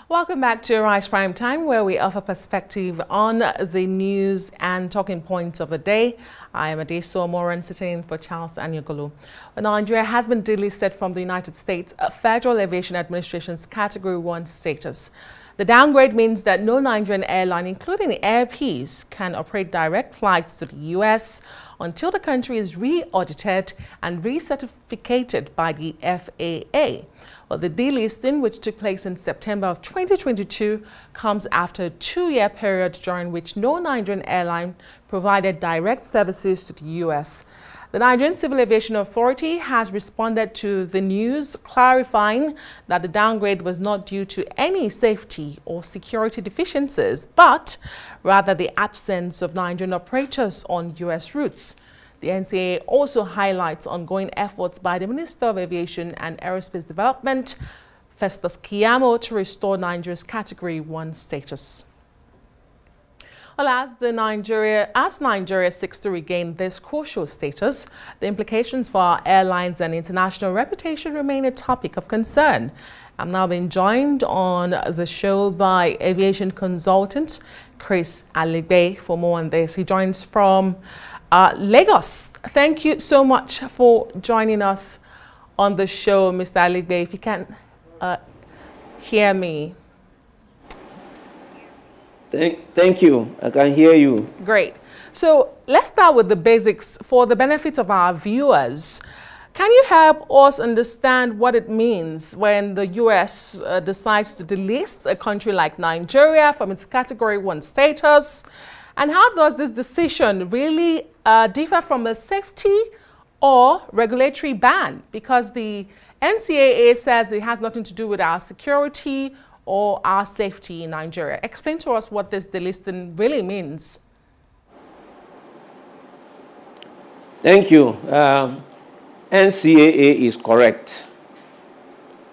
Welcome back to Arise Prime Time, where we offer perspective on the news and talking points of the day. I am Adeso Moran, sitting in for Charles Anyogolu. Nigeria has been delisted from the United States Federal Aviation Administration's Category 1 status. The downgrade means that no Nigerian airline, including Air Peace, can operate direct flights to the U.S. until the country is re-audited and recertificated by the FAA. Well, the delisting, which took place in September of 2022, comes after a 2-year period during which no Nigerian airline provided direct services to the U.S. The Nigerian Civil Aviation Authority has responded to the news, clarifying that the downgrade was not due to any safety or security deficiencies, but rather the absence of Nigerian operators on U.S. routes. The NCAA also highlights ongoing efforts by the Minister of Aviation and Aerospace Development, Festus Keyamo, to restore Nigeria's Category 1 status. Well, as Nigeria seeks to regain this crucial status, the implications for our airlines and international reputation remain a topic of concern. I'm now being joined on the show by aviation consultant Chris Aligbe for more on this. He joins from Lagos. Thank you so much for joining us on the show, Mr. Aligbe. If you can hear me. Thank you. I can hear you. Great. So let's start with the basics for the benefit of our viewers. Can you help us understand what it means when the U.S. decides to delist a country like Nigeria from its Category 1 status? And how does this decision really differ from a safety or regulatory ban? Because the NCAA says it has nothing to do with our security or our safety in Nigeria. Explain to us what this delisting really means. Thank you. NCAA is correct.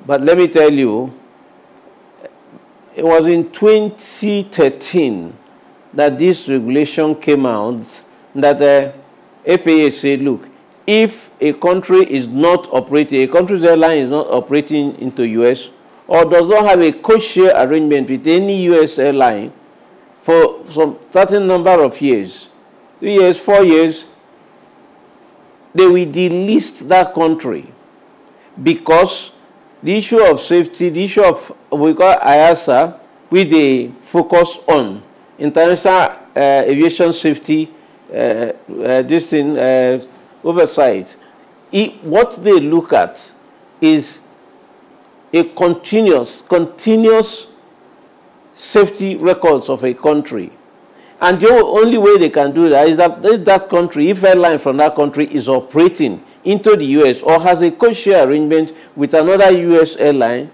But let me tell you, it was in 2013 that this regulation came out that the FAA said, look, if a country is not operating, a country's airline is not operating into US or does not have a code-share arrangement with any US airline for some certain number of years, 3 years, 4 years, they will delist that country because the issue of safety, the issue of we call IASA, with a focus on international aviation safety, oversight. What they look at is a continuous safety records of a country. And the only way they can do that is that that country, if airline from that country is operating into the US or has a code-share arrangement with another US airline,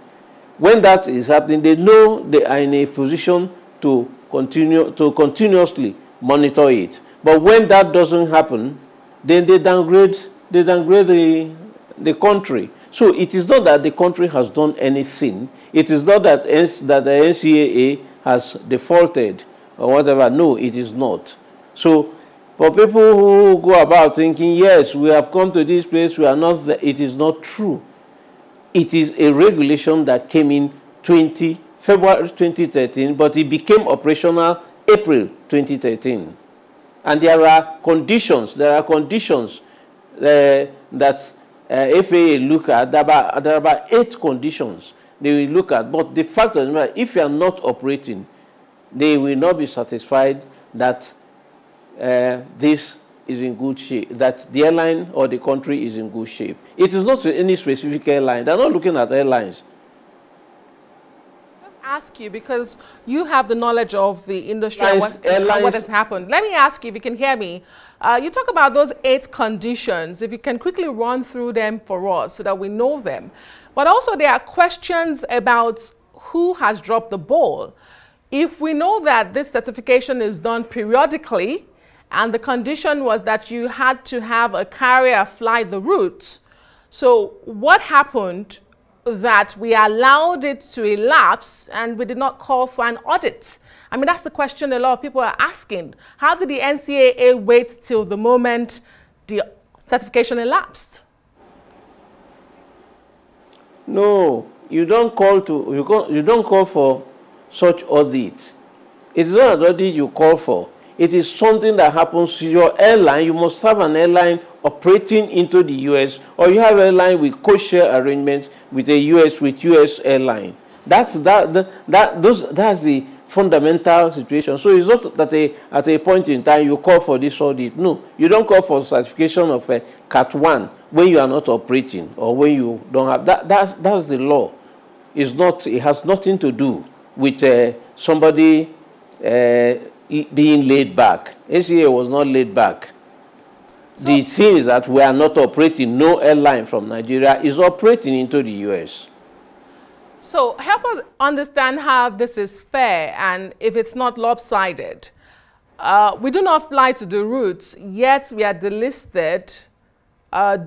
when that is happening, they know they are in a position to continuously monitor it. But when that doesn't happen, then they downgrade the country. So it is not that the country has done anything. It is not that the NCAA has defaulted or whatever. No, it is not. So for people who go about thinking, yes, we have come to this place, we are not there, it is not true. It is a regulation that came in February 2013, but it became operational April 2013. And there are conditions that FAA look at. There are about 8 conditions they will look at. But the fact of the matter, if you are not operating, they will not be satisfied that this is in good shape, that the airline or the country is in good shape. It is not any specific airline. They're not looking at airlines. Ask you, because you have the knowledge of the industry and what has happened. Let me ask you, if you can hear me, you talk about those 8 conditions. If you can quickly run through them for us so that we know them. But also there are questions about who has dropped the ball. If we know that this certification is done periodically and the condition was that you had to have a carrier fly the route, so what happened that we allowed it to elapse and we did not call for an audit? I mean, that's the question a lot of people are asking. How did the NCAA wait till the moment the certification elapsed? No, you don't call for such audit. It is not an audit you call for. It is something that happens to your airline. You must have an airline operating into the U.S., or you have an airline with co-share arrangements with U.S. airline. That's the fundamental situation. So it's not that at a point in time you call for this audit. No, you don't call for certification of a Cat 1 when you are not operating or when you don't have that. That's the law. It's not. It has nothing to do with somebody being laid back. ACA was not laid back. So the thing is that we are not operating. No airline from Nigeria is operating into the U.S. So help us understand how this is fair and if it's not lopsided. We do not fly to the routes, yet we are delisted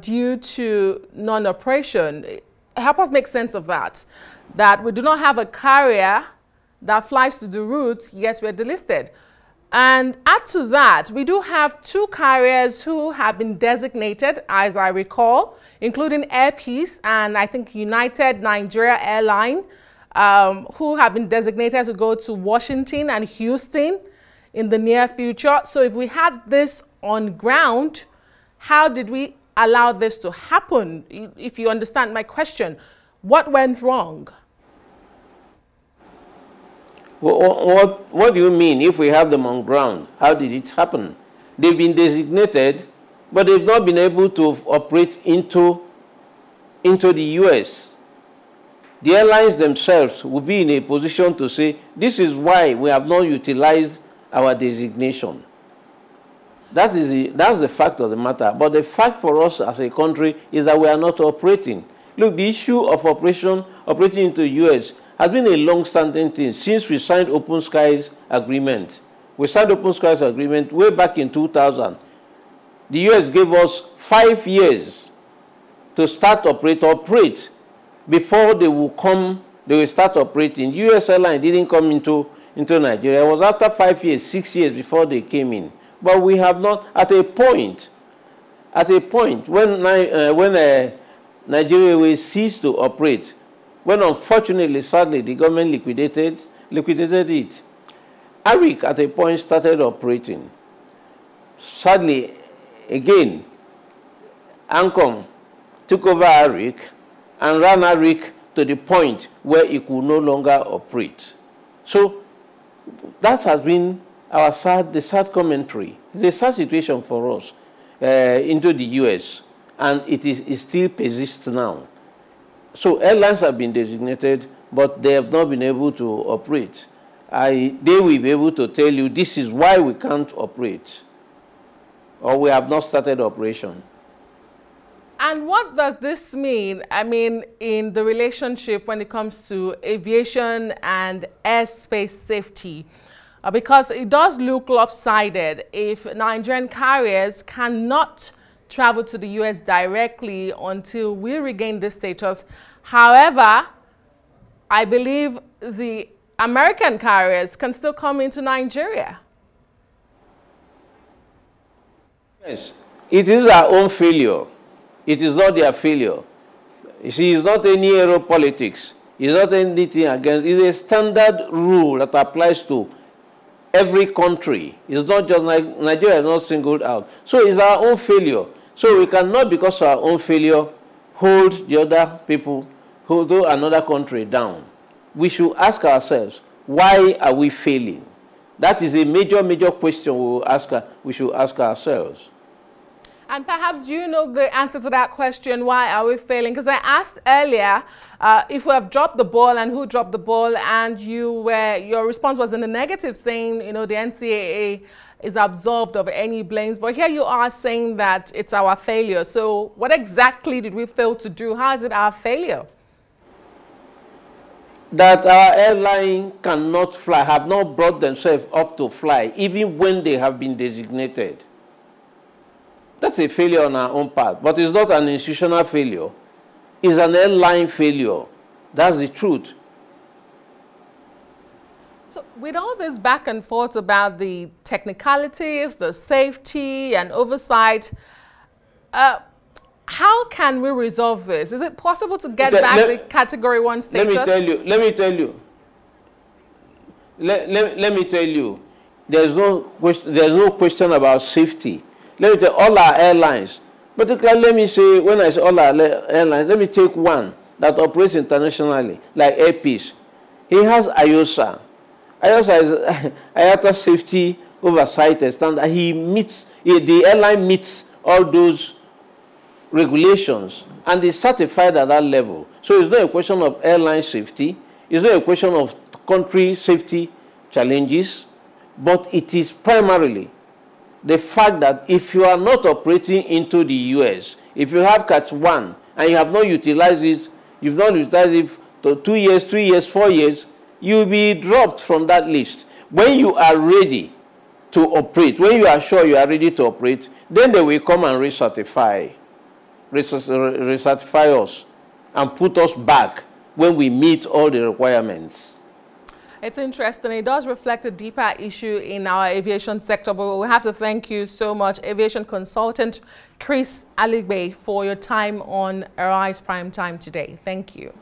due to non-operation. Help us make sense of that. That we do not have a carrier that flies to the routes, yet we are delisted. And add to that, we do have 2 carriers who have been designated, as I recall, including Air Peace and I think United Nigeria Airline, who have been designated to go to Washington and Houston in the near future. So if we had this on ground, how did we allow this to happen? If you understand my question, what went wrong? What do you mean if we have them on ground? How did it happen? They've been designated, but they've not been able to operate into the U.S. The airlines themselves will be in a position to say, this is why we have not utilized our designation. That's the fact of the matter. But the fact for us as a country is that we are not operating. Look, the issue of operating into the U.S. has been a long-standing thing since we signed Open Skies Agreement. We signed Open Skies Agreement way back in 2000. The U.S. gave us 5 years to start operate before they will start operating. U.S. Airlines didn't come into Nigeria. It was after 5 years, 6 years before they came in. But we have not, at a point when Nigeria will cease to operate, when unfortunately, sadly, the government liquidated it. ARIC at a point started operating. Sadly, again, ANCOM took over ARIC and ran ARIC to the point where it could no longer operate. So that has been the sad commentary. It's a sad situation for us into the U.S., and it still persists now. So airlines have been designated, but they have not been able to operate. They will be able to tell you this is why we can't operate, or we have not started operation. And what does this mean, I mean, in the relationship when it comes to aviation and airspace safety? Because it does look lopsided if Nigerian carriers cannot travel to the U.S. directly until we regain this status. However, I believe the American carriers can still come into Nigeria. Yes, it is our own failure. It is not their failure. You see, it's not any aeropolitics. It's not anything against. It's a standard rule that applies to every country. It's not just Nigeria is not singled out. So it's our own failure. So we cannot, because of our own failure, hold the other people, hold another country down. We should ask ourselves, why are we failing? That is a major question we should ask ourselves. And perhaps you know the answer to that question, why are we failing? Because I asked earlier if we have dropped the ball and who dropped the ball, and your response was in the negative, saying, you know, the NCAA is absolved of any blames. But here you are saying that it's our failure. So what exactly did we fail to do? How is it our failure? That our airline cannot fly, have not brought themselves up to fly, even when they have been designated. That's a failure on our own part, but it's not an institutional failure. It's an airline failure. That's the truth. So with all this back and forth about the technicalities, the safety and oversight, how can we resolve this? Is it possible to get back the Category 1 status? Let me tell you. let me tell you, there's no question about safety. Let me tell all our airlines, particularly, let me say, when I say all our airlines, let me take one that operates internationally, like Air Peace. He has IOSA. IOSA is IATA Safety Oversight Standard. The airline meets all those regulations and is certified at that level. So it's not a question of airline safety. It's not a question of country safety challenges, but it is primarily the fact that if you are not operating into the US, if you have Cat 1 and you have not utilized it, you've not utilized it for 2 years, 3 years, 4 years, you'll be dropped from that list. When you are ready to operate, when you are sure you are ready to operate, then they will come and recertify us and put us back when we meet all the requirements. It's interesting. It does reflect a deeper issue in our aviation sector, but we have to thank you so much, aviation consultant Chris Aligbe, for your time on Arise Prime Time today. Thank you.